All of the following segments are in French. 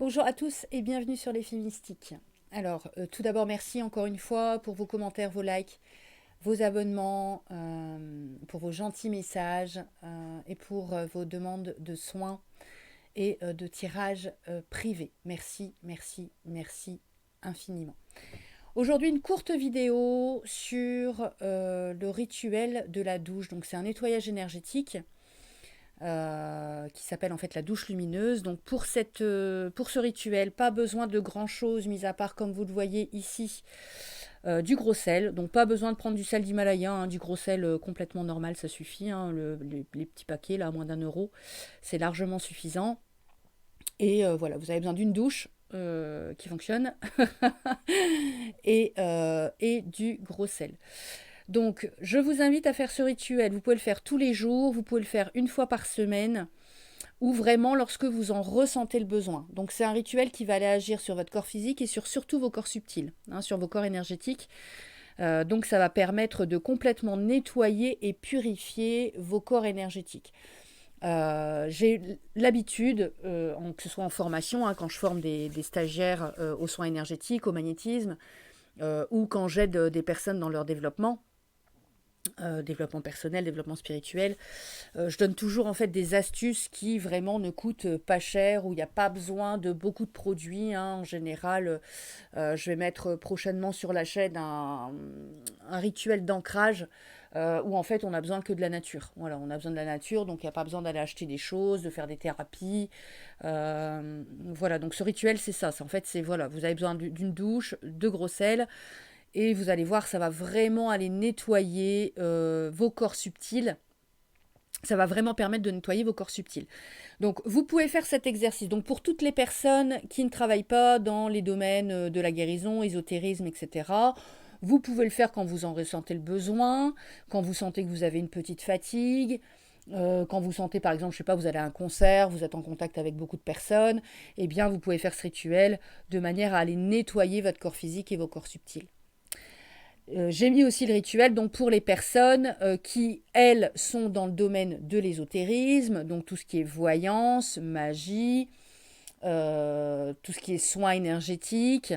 Bonjour à tous et bienvenue sur les filles mystiques. Alors, tout d'abord, merci encore une fois pour vos commentaires, vos likes, vos abonnements, pour vos gentils messages et pour vos demandes de soins et de tirages privés. Merci, merci, merci infiniment. Aujourd'hui, une courte vidéo sur le rituel de la douche. Donc, c'est un nettoyage énergétique qui s'appelle en fait la douche lumineuse. Donc pour ce rituel, pas besoin de grand chose, mis à part comme vous le voyez ici, du gros sel. Donc pas besoin de prendre du sel d'Himalaya, hein, du gros sel complètement normal, ça suffit. Hein, les petits paquets là, à moins d'1 euro, c'est largement suffisant. Et voilà, vous avez besoin d'une douche qui fonctionne et du gros sel. Donc, je vous invite à faire ce rituel. Vous pouvez le faire tous les jours, vous pouvez le faire une fois par semaine, ou vraiment lorsque vous en ressentez le besoin. Donc, c'est un rituel qui va aller agir sur votre corps physique et sur surtout vos corps subtils, hein, sur vos corps énergétiques. Donc, ça va permettre de complètement nettoyer et purifier vos corps énergétiques. J'ai l'habitude, que ce soit en formation, hein, quand je forme des stagiaires aux soins énergétiques, au magnétisme, ou quand j'aide des personnes dans leur développement personnel, développement spirituel. Je donne toujours en fait des astuces qui vraiment ne coûtent pas cher, où il n'y a pas besoin de beaucoup de produits. Hein. En général, je vais mettre prochainement sur la chaîne un rituel d'ancrage où en fait on a besoin que de la nature. Voilà, on a besoin de la nature, donc il n'y a pas besoin d'aller acheter des choses, de faire des thérapies. Voilà, donc ce rituel c'est ça. En fait, c'est voilà, vous avez besoin d'une douche, de gros sel. Et vous allez voir, ça va vraiment aller nettoyer vos corps subtils. Ça va vraiment permettre de nettoyer vos corps subtils. Donc, vous pouvez faire cet exercice. Donc, pour toutes les personnes qui ne travaillent pas dans les domaines de la guérison, ésotérisme, etc., vous pouvez le faire quand vous en ressentez le besoin, quand vous sentez que vous avez une petite fatigue, quand vous sentez, par exemple, je sais pas, vous allez à un concert, vous êtes en contact avec beaucoup de personnes, eh bien, vous pouvez faire ce rituel de manière à aller nettoyer votre corps physique et vos corps subtils. J'ai mis aussi le rituel donc pour les personnes qui, elles, sont dans le domaine de l'ésotérisme, donc tout ce qui est voyance, magie, tout ce qui est soins énergétiques.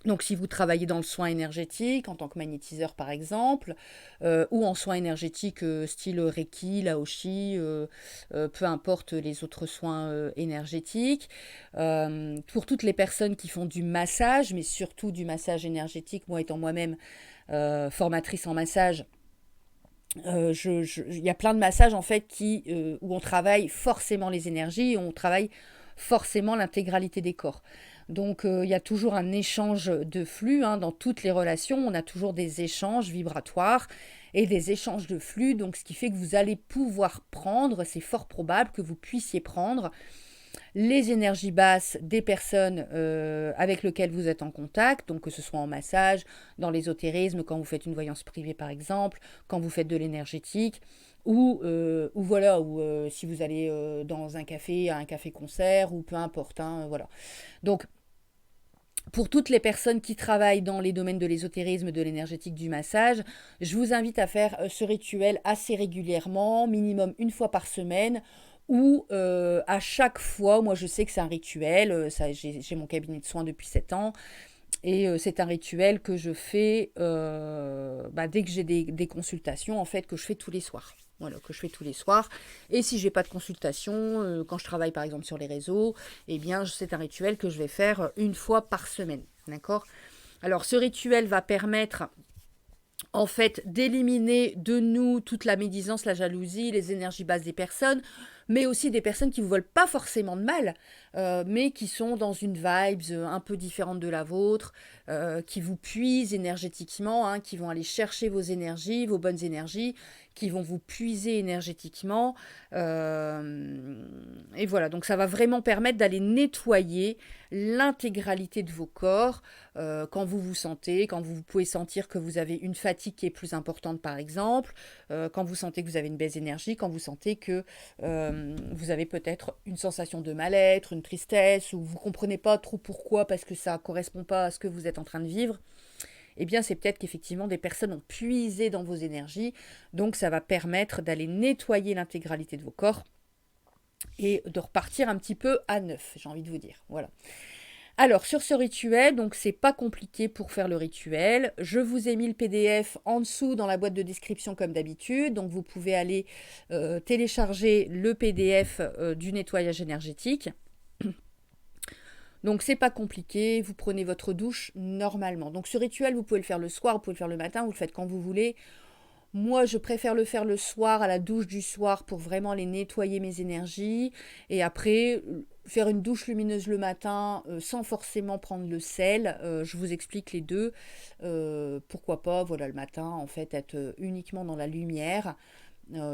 Donc si vous travaillez dans le soin énergétique, en tant que magnétiseur par exemple, ou en soins énergétiques style Reiki, Laoshi, peu importe les autres soins énergétiques. Pour toutes les personnes qui font du massage, mais surtout du massage énergétique, moi étant moi-même formatrice en massage, il y a plein de massages en fait où on travaille forcément les énergies et on travaille forcément l'intégralité des corps. Donc il y a toujours un échange de flux hein, dans toutes les relations. On a toujours des échanges vibratoires et des échanges de flux. Donc ce qui fait que vous allez pouvoir prendre, c'est fort probable que vous puissiez prendre les énergies basses des personnes avec lesquelles vous êtes en contact, donc que ce soit en massage, dans l'ésotérisme, quand vous faites une voyance privée par exemple, quand vous faites de l'énergétique, ou voilà, ou si vous allez dans un café, à un café-concert, ou peu importe, hein, voilà. Donc, pour toutes les personnes qui travaillent dans les domaines de l'ésotérisme, de l'énergétique, du massage, je vous invite à faire ce rituel assez régulièrement, minimum une fois par semaine, ou à chaque fois, moi je sais que c'est un rituel, j'ai mon cabinet de soins depuis 7 ans, et c'est un rituel que je fais dès que j'ai des consultations, en fait, que je fais tous les soirs. Voilà, que je fais tous les soirs. Et si j'ai pas de consultation, quand je travaille par exemple sur les réseaux, eh bien c'est un rituel que je vais faire une fois par semaine. D'accord? Alors ce rituel va permettre en fait d'éliminer de nous toute la médisance, la jalousie, les énergies basses des personnes, mais aussi des personnes qui ne vous veulent pas forcément de mal, mais qui sont dans une vibe un peu différente de la vôtre, qui vous puisent énergétiquement, hein, qui vont aller chercher vos énergies, vos bonnes énergies, qui vont vous puiser énergétiquement. Et voilà, donc ça va vraiment permettre d'aller nettoyer l'intégralité de vos corps quand vous vous sentez, quand vous pouvez sentir que vous avez une fatigue qui est plus importante par exemple, quand vous sentez que vous avez une baisse d'énergie, quand vous sentez que vous avez peut-être une sensation de mal-être, une tristesse, ou vous ne comprenez pas trop pourquoi parce que ça ne correspond pas à ce que vous êtes en train de vivre, eh bien c'est peut-être qu'effectivement des personnes ont puisé dans vos énergies, donc ça va permettre d'aller nettoyer l'intégralité de vos corps et de repartir un petit peu à neuf, j'ai envie de vous dire. Voilà. Alors, sur ce rituel, donc c'est pas compliqué pour faire le rituel. Je vous ai mis le PDF en dessous dans la boîte de description comme d'habitude. Donc, vous pouvez aller télécharger le PDF du nettoyage énergétique. Donc, c'est pas compliqué. Vous prenez votre douche normalement. Donc, ce rituel, vous pouvez le faire le soir, vous pouvez le faire le matin, vous le faites quand vous voulez. Moi, je préfère le faire le soir, à la douche du soir, pour vraiment les nettoyer mes énergies. Et après, faire une douche lumineuse le matin, sans forcément prendre le sel. Je vous explique les deux. Pourquoi pas, voilà, le matin, en fait, être uniquement dans la lumière,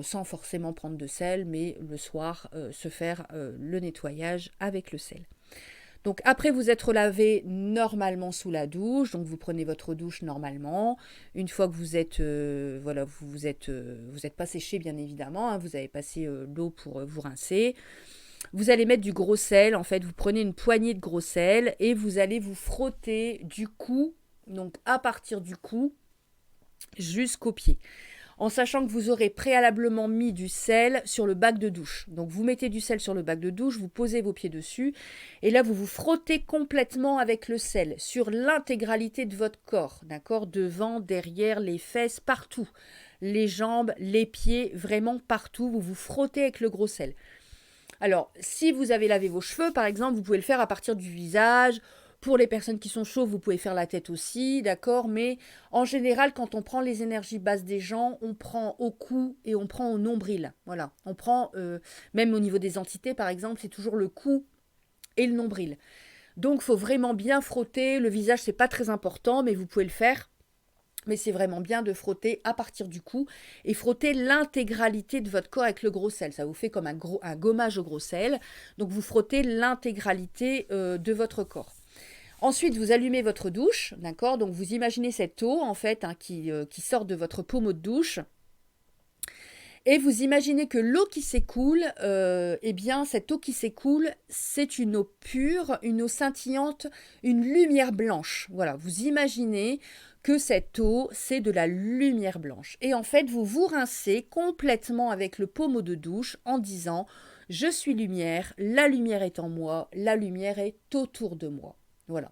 sans forcément prendre de sel, mais le soir, se faire le nettoyage avec le sel. Donc après vous être lavé normalement sous la douche, donc vous prenez votre douche normalement. Une fois que vous êtes voilà, vous êtes pas séché bien évidemment, hein, vous avez passé l'eau pour vous rincer. Vous allez mettre du gros sel, en fait, vous prenez une poignée de gros sel et vous allez vous frotter du cou, donc à partir du cou jusqu'aux pieds, en sachant que vous aurez préalablement mis du sel sur le bac de douche. Donc vous mettez du sel sur le bac de douche, vous posez vos pieds dessus, et là vous vous frottez complètement avec le sel sur l'intégralité de votre corps, d'accord, devant, derrière, les fesses, partout, les jambes, les pieds, vraiment partout, vous vous frottez avec le gros sel. Alors, si vous avez lavé vos cheveux, par exemple, vous pouvez le faire à partir du visage. Pour les personnes qui sont chauves, vous pouvez faire la tête aussi, d'accord? Mais en général, quand on prend les énergies basses des gens, on prend au cou et on prend au nombril. Voilà, on prend, même au niveau des entités, par exemple, c'est toujours le cou et le nombril. Donc, il faut vraiment bien frotter. Le visage, c'est pas très important, mais vous pouvez le faire. Mais c'est vraiment bien de frotter à partir du cou et frotter l'intégralité de votre corps avec le gros sel. Ça vous fait comme un gommage au gros sel. Donc vous frottez l'intégralité de votre corps. Ensuite, vous allumez votre douche, d'accord? Donc vous imaginez cette eau en fait qui sort de votre pommeau de douche. Et vous imaginez que l'eau qui s'écoule, eh bien cette eau qui s'écoule, c'est une eau pure, une eau scintillante, une lumière blanche. Voilà, vous imaginez que cette eau, c'est de la lumière blanche. Et en fait, vous vous rincez complètement avec le pommeau de douche en disant « Je suis lumière, la lumière est en moi, la lumière est autour de moi. » Voilà.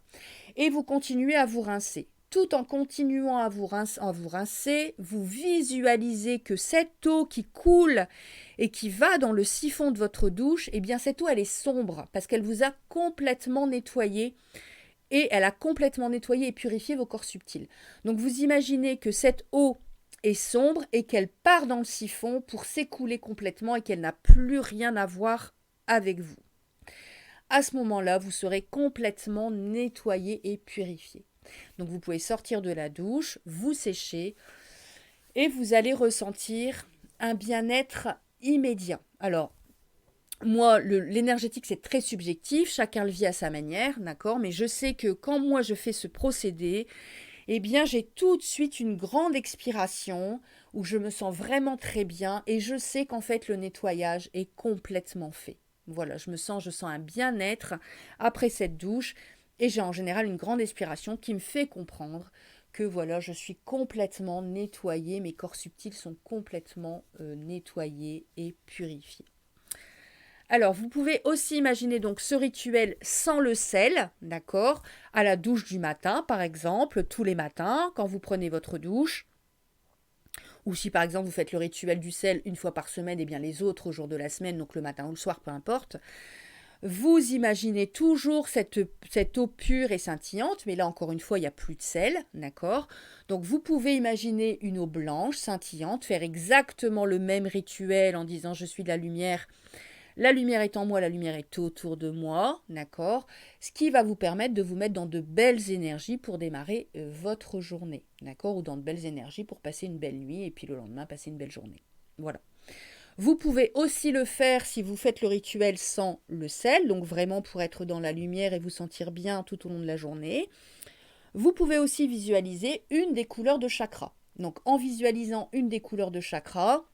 Et vous continuez à vous rincer. Tout en continuant à vous rincer, vous visualisez que cette eau qui coule et qui va dans le siphon de votre douche, eh bien cette eau, elle est sombre parce qu'elle vous a complètement nettoyé et elle a complètement nettoyé et purifié vos corps subtils. Donc vous imaginez que cette eau est sombre et qu'elle part dans le siphon pour s'écouler complètement et qu'elle n'a plus rien à voir avec vous. À ce moment-là, vous serez complètement nettoyé et purifié. Donc vous pouvez sortir de la douche, vous sécher et vous allez ressentir un bien-être immédiat. Alors, moi, l'énergétique, c'est très subjectif, chacun le vit à sa manière, d'accord? Mais je sais que quand moi je fais ce procédé, eh bien j'ai tout de suite une grande expiration où je me sens vraiment très bien et je sais qu'en fait le nettoyage est complètement fait. Voilà, je sens un bien-être après cette douche et j'ai en général une grande expiration qui me fait comprendre que voilà, je suis complètement nettoyée, mes corps subtils sont complètement nettoyés et purifiés. Alors, vous pouvez aussi imaginer donc ce rituel sans le sel, d'accord? À la douche du matin, par exemple, tous les matins, quand vous prenez votre douche. Ou si par exemple vous faites le rituel du sel une fois par semaine, et bien les autres jours de la semaine, donc le matin ou le soir, peu importe. Vous imaginez toujours cette eau pure et scintillante, mais là encore une fois, il n'y a plus de sel, d'accord? Donc vous pouvez imaginer une eau blanche, scintillante, faire exactement le même rituel en disant je suis de la lumière est en moi, la lumière est autour de moi, d'accord? Ce qui va vous permettre de vous mettre dans de belles énergies pour démarrer votre journée, d'accord? Ou dans de belles énergies pour passer une belle nuit et puis le lendemain passer une belle journée. Voilà. Vous pouvez aussi le faire si vous faites le rituel sans le sel, donc vraiment pour être dans la lumière et vous sentir bien tout au long de la journée. Vous pouvez aussi visualiser une des couleurs de chakra. Donc en visualisant une des couleurs de chakra,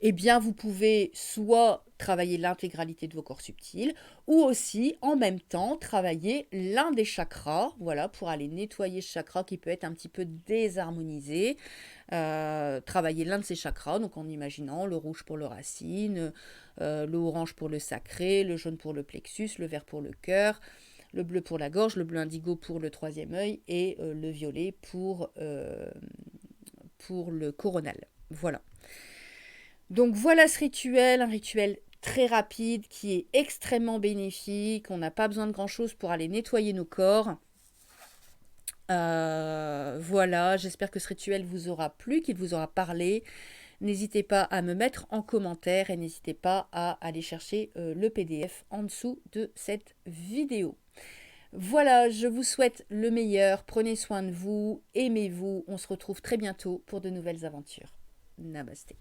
eh bien, vous pouvez soit travailler l'intégralité de vos corps subtils, ou aussi, en même temps, travailler l'un des chakras, voilà, pour aller nettoyer ce chakra qui peut être un petit peu désharmonisé. Travailler l'un de ces chakras, donc en imaginant le rouge pour le racine, le orange pour le sacré, le jaune pour le plexus, le vert pour le cœur, le bleu pour la gorge, le bleu indigo pour le troisième œil et le violet pour le coronal. Voilà. Donc voilà ce rituel, un rituel très rapide qui est extrêmement bénéfique. On n'a pas besoin de grand-chose pour aller nettoyer nos corps. Voilà, j'espère que ce rituel vous aura plu, qu'il vous aura parlé. N'hésitez pas à me mettre en commentaire et n'hésitez pas à aller chercher le PDF en dessous de cette vidéo. Voilà, je vous souhaite le meilleur. Prenez soin de vous, aimez-vous. On se retrouve très bientôt pour de nouvelles aventures. Namasté.